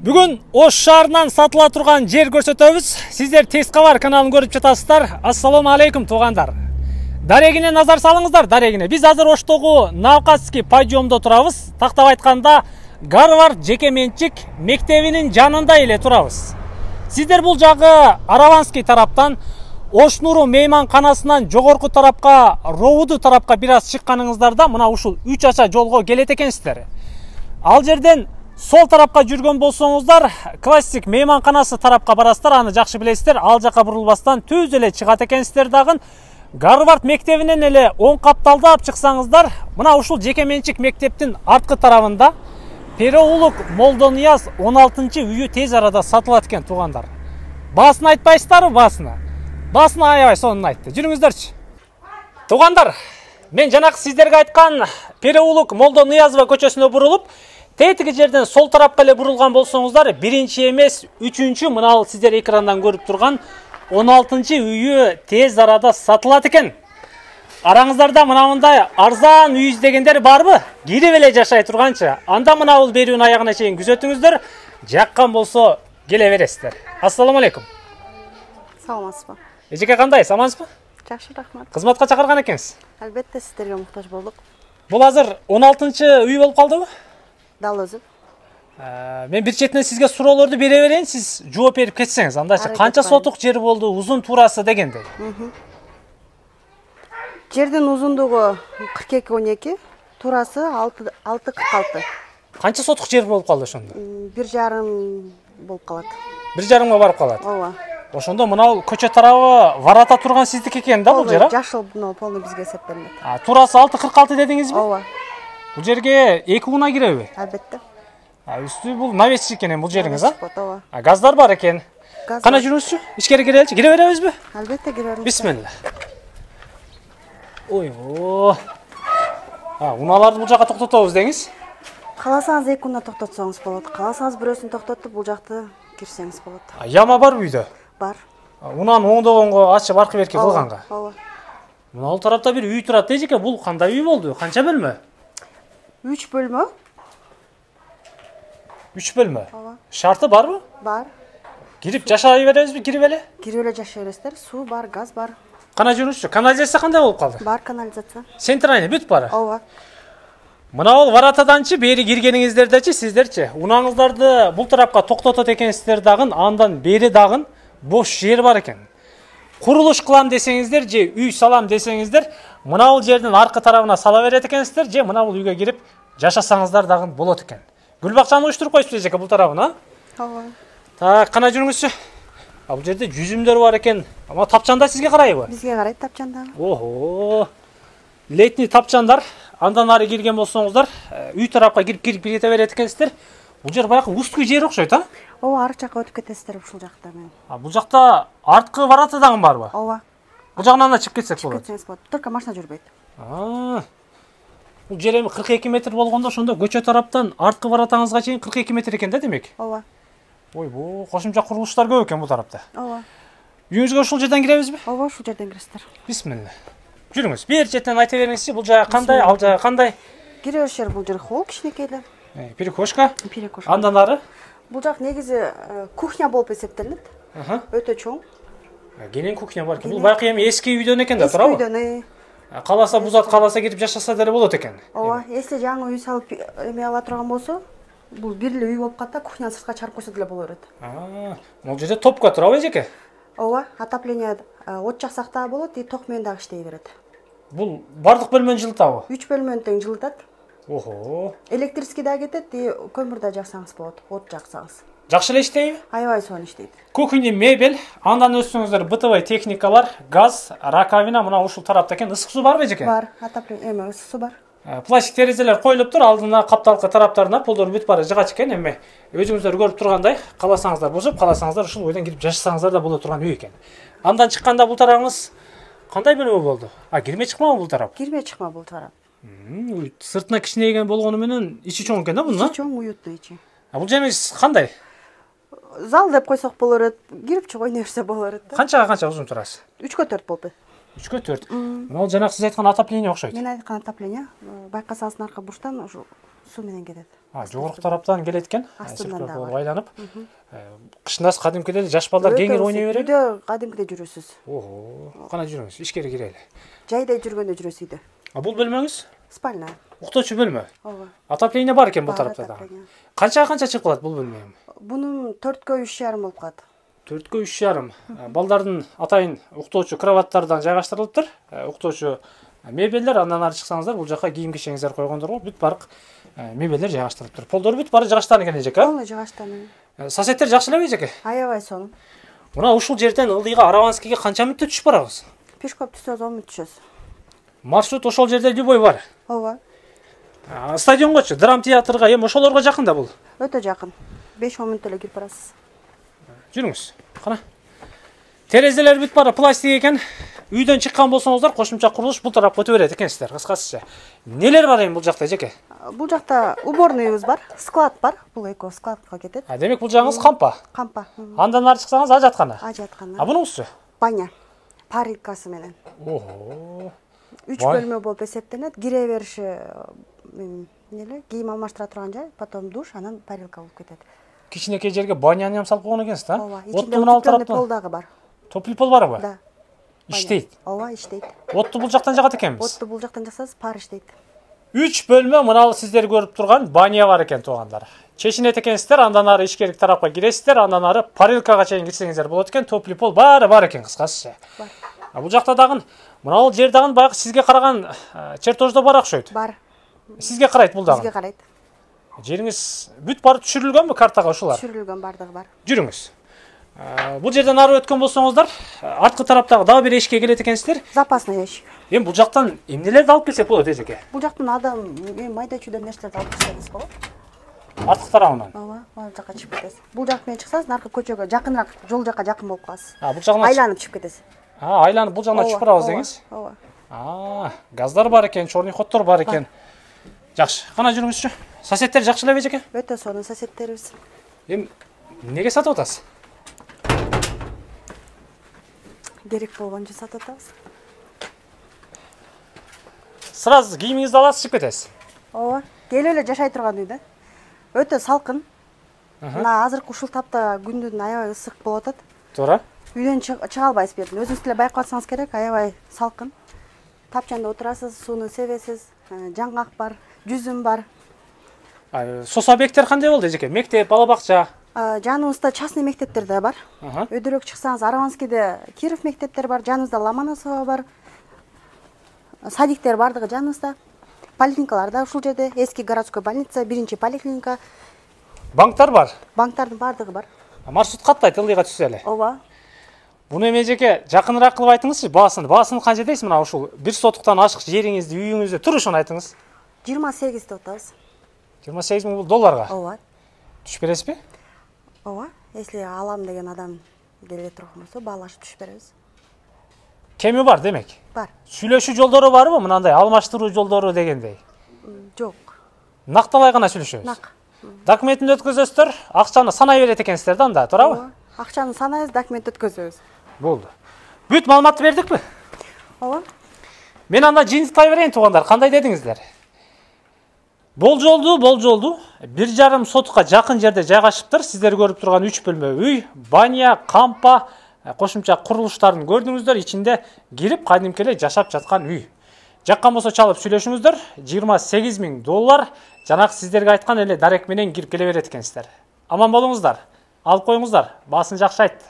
Бүгін Ош шаарынан сатыла турган жер көрсөтөбүз. Сиздер Тез Кабар каналын көрүп жатасыздар. Ассаламу алейкум туугандар. Дарегине назар салыңыздар, дарегине. Биз азыр Оштогу Навкасский подъемдо турабыз. Тактап айтканда, Гарвард жеке менчик мектебинин жанында эле турабыз. Сиздер бул жагы Араванский тараптан Ош Нуру мейманканасынан жогорку тарапка, Роуду тарапка бир аз чыкканыңыздарда мына ушул 3 ача жолго келет экенсиздер. Ал жерден сол тарапка жүргөн болсоңуздар, классик мейманканасы тарапка барасыздар, аны жакшы билесиздер. Ал жака бурулбастан түз эле чыгат экенсиздер дагы. Гарвард мектебинен эле оң капталдап чыксаңыздар, мына ушул жеке менчик мектептин арткы тарабында Переулок Молдонияз 16-үйү тез арада сатылат экен туугандар. Баасын айтпайсыздарбы, баасына? Басына аябай сонун айтты. Жүрүңүздөрчү. Туугандар, мен жанакы сиздерге айткан Переулок Молдониязова көчөсүнө бурулуп, тетиги жерден сол тарапка эле бурулган болсоңуздар, биринчи эмес, үчүнчү мына сиздер экрандан көрүп турган 16-үйү тез арада сатылат экен. Араңыздарда мындай арзан үй издегендер барбы? Кирип эле жашай турганчы. Анда мына бул берүүнүн аягына чейин күзөтүңүздөр. Жаккан болсо келе бересиздер. Ассаламу алейкум. Саламатсызбы? Эжеке кандайсыз, амансызбы? Жакшы, рахмат. Кызматка чакырган экенсиз. Албетте, сиздерге муктаж болдук. Бул азыр 16-үй болуп калдыбы? Дал өзү. Мен бир четинен сизге суроолорду бере берейин, сиз жооп берип кетсеңиз. Андачы канча сотук жер болду, узун туурасы дегендей. Жердин узундугу 42-12, туурасы 6-46. Канча сотук жер болуп калды ошондо? 1,5 болуп калат. 1,5 барып калат. Ооба. Ошондо мына көчө тарабы варата турган сиздики экен да бул жер? Жашыл полный бизге эсептелет. Туурасы 6,46 дедиңизби? Ооба. Бул жерге 2 уна киреби? Албетте. Үстү бул навесчик экен бул жериңиз, Ооба. Газдар бар экен. Кана жүрүңүзчү? Ичкери киреличи, кире беребизби? Албетте киребиз. Бисмилла. Ой-о. Уналарды бул жака токтотобуз деңиз. Кааласаңыз 2 уна токтотсоңуз болот. Кааласаңыз бирөөсүн токтотуп бул жакты кирсеңиз болот. Яма бар үйдө? Бар. Унаны оңдогонго ачып аркы берки кылганга. Ооба. Мына бул тарапта бир үй турат эжеке, бул кандай үй болду? Канча бөлмө? 3 бөлмө. 3 бөлмө. Ооба. Шарты барбы? Бар. Кирип жашай беребизби, кирип эле? Кирип эле жашай бересиздер. Суу бар, газ бар. Кана жүрүңүзчү. Канализация кандай болуп калды? Бар канализация. Центральный бүт бары. Ооба. Мына бул варатаданчы бери киргениңиздердечи сиздерчи, унаңыздарды бул тарапка токтотот экенсиздер дагы, андан бери дагы бош жер бар экен. Курулуш кылам десеңиздер же үй салам десеңиздер, мына бул жердин аркы тарабына сала берет экенсиздер же мына бул үйгө кирип жашасаңыздар дагы болот экен. Гүл бакчаны уюштуруп коюпсуз эжеке бул тарабына? Ооба. Так, кана жүрүңүзчү. Бул жерде жүзүмдөр бар экен. Ама тапчанда сизге карайбы? Бизге карайт тапчанда. Охо. Летний тапчандар. Андан ары кирген болсоңуздар, үй тарапка кирип кете берет экенсиздер. Бул жер баягы узкий жер окшойт, а? Ооба, аркы жакка өтүп кетесиздер ушул жакта мен. Бул жакта арткы варата дагы барбы? Ооба. Бул жагынан да чыгып кетсек болот. Кетсеңиз болот. Только машина жүрбөйт. Бул жер эми 42 метр болгондо, ошондо көчө тараптан арткы варатаңызга чейин 42 метр экен да демек? Ооба. Ой, бу кошумча курулуштар көп экен бул тарапта. Ооба. Үйүңүзгө ушул жерден киребизби? Ооба, ушул жерден киресиздер. Бисмилла. Жүрүңүз. Бир четинен айта бериңизчи, бул жагы кандай, ал жагы кандай? Кире беришер бул жер холл кичинекей эле. Перекошка. Перекошка. Андан ары? Бул жак негизи кухня болуп эсептелет. Өтө чоң. Кенен кухня бар экен. Бул баягы эми эски үйдөн экен да, туурабы? Эски үйдөн. Каласа бузат, каласа кирип жашаса деле болот экен. Ооба, если жаңы үй салып эме ала турган болсо, бул бир эле үй болуп калса, кухняны сыртка чыгарып койсо деле боло берет. Бул жерде топко турабы эжеке? Ооба, отопление от жаксак да болот, и ток менен дагы иштей берет. Бул бардык бөлмөнү жылытабы? 3 бөлмөнү тең жылытат. Охо. Электрический да кетет, и көмүр да жаксаңыз болот, от жаксаңыз. Жакшы эле иштейби? Аябай сонун иштейт. Кухня, мебель, андан өссөңүздөр бытовый техникалар, газ, раковина, мына ушул тарапта экен. Ысык суу барбы эжеке? Бар, отопление, эме ысык суу бар. Пластик терезелер коюлуп тур, алдына капталкы тараптарына полдор бүт бары жыгач экен. Эми өзүңүздөр көрүп тургандай, кааласаңыздар бошоп, кааласаңыздар ушул бойдон кирип жашасаңыздар да боло турган үй экен. Андан чыкканда бул тарабыңыз кандай бөлмө болду? Кирме чыкмабы бул тарап? Кирме чыкма бул тарап. Сыртына кичинейген болгону менен ичи чоң экен да бунун? Ичи чоң, уютный ичи. Бул жериңиз кандай? Зал деп койсок боло берет, кирип чыгып ойной берсе боло берет да. Канчага канча узун турасыз? 3-кө 4 болду. 3-кө 4. Мына жанагы сиз айткан отопление окшойт. Мен айткан отопление, байкасаңыз арка бурчтан ушу суу менен кетет. Жогорку тараптан келет экен. Астынан болуп айланып. Кышындасы кадимкидей эле жаш балдар кеңири ойной берет. Үйдө кадимкидей жүрөсүз. Кана жүрүңүз, ишкери кирели. Жайда жүргөндө жүрөсүз үйдө. Бул бөлмөңүз? Спальня. Уктоочу бөлмө. Ооба. Отопление бар экен бул тарапта да. Канча чыгып калат бул бөлмө? Бунун 4кө 3,5 болуп калат. 4кө 3,5. Балдардын атайын уктоочу кроваттардан жайгаштырылыптыр. Уктоочу мебелдер, андан ары чыксаңыздар, бул жака кийим кишеңиздер койгондорго бүт барык мебелдер жайгаштырылыптыр. Полдор бүт бары жыгачтан экен эжеке. Полный жыгачтан. Соседтер жакшы элеби эжеке? Аябай сонун. Мына ушул жерден Ылдыйга Араванскийге канча мүнөттө түшүп барабыз? Пешкоп түшөбүз 10 мүнөт түшөбүз. Маршрут ошол жерде любой бар. Ооба. Стадионгочу, драм театрга, ошолорго жакын да бул. Өтө жакын. 5-10 мүнөттө эле кирип барасыз. Жүрүңүз. Кана. Терезелер бүт бары пластик экен. Үйдөн чыккан болсоңуздар, кошумча курулуш бул тарапка өтө берет экенсиздер. Кыскасыча. Нелер бар эми бул жакта эжеке? Бул жакта уборныйыбыз бар, склад бар. Бул эко складка кетет. Демек бул жагыңыз кампа. Кампа. Андан ары чыксаңыз ажаткана. Ажаткана. Бунуңузчу? Баня. Парилкасы менен. 3 бөлмө болуп эсептенет. Кире бериши кийим алмаштыра турган жай, потом душ, анан парилка болуп кетет. Кичинекей жерге баняны салып койгон экенсиз да? Ооба. Ичинде утеплённый пол дагы бар. Топлый пол барбы? Да. Иштейт. Ооба, иштейт. Отту бул жактан жагат экенбиз. Отту бул жактан жаксаңыз, пар иштейт. 3 бөлмө мына сиздер көрүп турган баня бар экен туугандар. Чечинет экенсиздер, андан ары ишкерик тарапка киресиздер, андан ары парилкага чейин кирсеңиздер болот экен, топлый пол баары бар экен кыскасыча. Бул жакта дагы мына жер дагы баягы сизге караган чертождо бар окшойт. Бар. Сизге карайт бул дагы. Сизге карайт. Жериңиз бүт бары түшүрүлгөнбү картага ушулар? Түшүрүлгөн, бардыгы бар. Жүрүңүз. Бул жерден ары өткөн болсоңуздар, арткы тараптагы дагы бир эшикке келет экенсиздер. Запасный эшик. Эми бул жактан эмнелерди алып келсек болот эжеке? Бул жактан адам майда чүйдө нерселерди алып келсеңиз болот. Арткы тарабынан. Ооба, ал жака чыгып кетесиз. Бул жак менен чыксаңыз, наркы көчөгө жакыныраак, жол жака жакын болуп каласыз. Бул жагынан айланып чыгып кетесиз. Айланып бул жагынан чыгып барабыз деңиз? Ооба. Газдар бар экен, чорный ходдор бар экен. Жакшы. Кана жүрүңүзчү. Соседтер жакшы элеби эжеке? Өтө сонун соседтерибиз. Эми эмнеге сатып атасыз? Керек болгончу сатып атабыз. Сразу кийимиңизди аласыз, чыгып кетесиз. Ооба. Келип эле жашай турган үйдө. Өтө салкын. Мына азыркы ушул тапта күндүн аябай ысык болуп атат. Туура. Үйдөн чыга албайсыз бирден. Өзүңүз деле байкап атсаңыз керек, аябай салкын. Тапчанда отурасыз, сууну себесиз, жаңгак бар, жүзүм бар. Сос объекттер кандай болду эжеке? Мектеп, бала бакча? Жаныбызда частный мектептер да бар. Өйдөрөөк чыксаңыз, Араванскийде Киров мектептер бар, жаныбызда Ломоносова бар. Садиктер бардыгы жаныбызда. Поликлиникалар да ушул жерде. Эски городской больница, 1-чи поликлиника. Банктар бар? Банктардын бардыгы бар. Маршрут каттайт Ылдыйга түшсө эле. Ооба. Буну эми эжеке жакыныраак кылып айтыңызчы, баасын. Баасын канча дейсиз мына ушул 1 сотуктан ашык жериңизди, үйүңүздү турушун айтыңыз. 28 деп атабыз. 28 000 долларга? Ооба. Түшүп бересизби? Ооба. Если алам деген адам келе турган болсо, баалашып түшүп беребиз. Кеми бар демек? Бар. Сүйлөшүү жолдору барбы? Мынандай алмаштыруу жолдору дегендей. Жок. Накталай гана сүйлөшөбүз. Нак. Документин өткөзөсүздөр, акчаны санай берет экенсиздер да анда, туурабы? Акчаны санайбыз, документ өткөзөбүз. Болду. Бүт маалыматты бердикпи? Ооба. Мен анда жыйынтыктай берейин туугандар, кандай дедиңиздер? Болжолду 1,5 сотка жакын жерде жайгашыптыр. Сиздер көрүп турган 3 бөлмө үй, баня, кампа, кошумча курулуштарын көрдүңүздөр, ичинде кирип кадимки эле жашап жаткан үй. Жаккан болсо чалып сүйлөшүңүздөр. 28 000 доллар жанагы сиздерге айткан эле дарек менен кирип келе берет экенсиздер. Аман болуңуздар. Алып коюңуздар. Баасын жакшы айтты.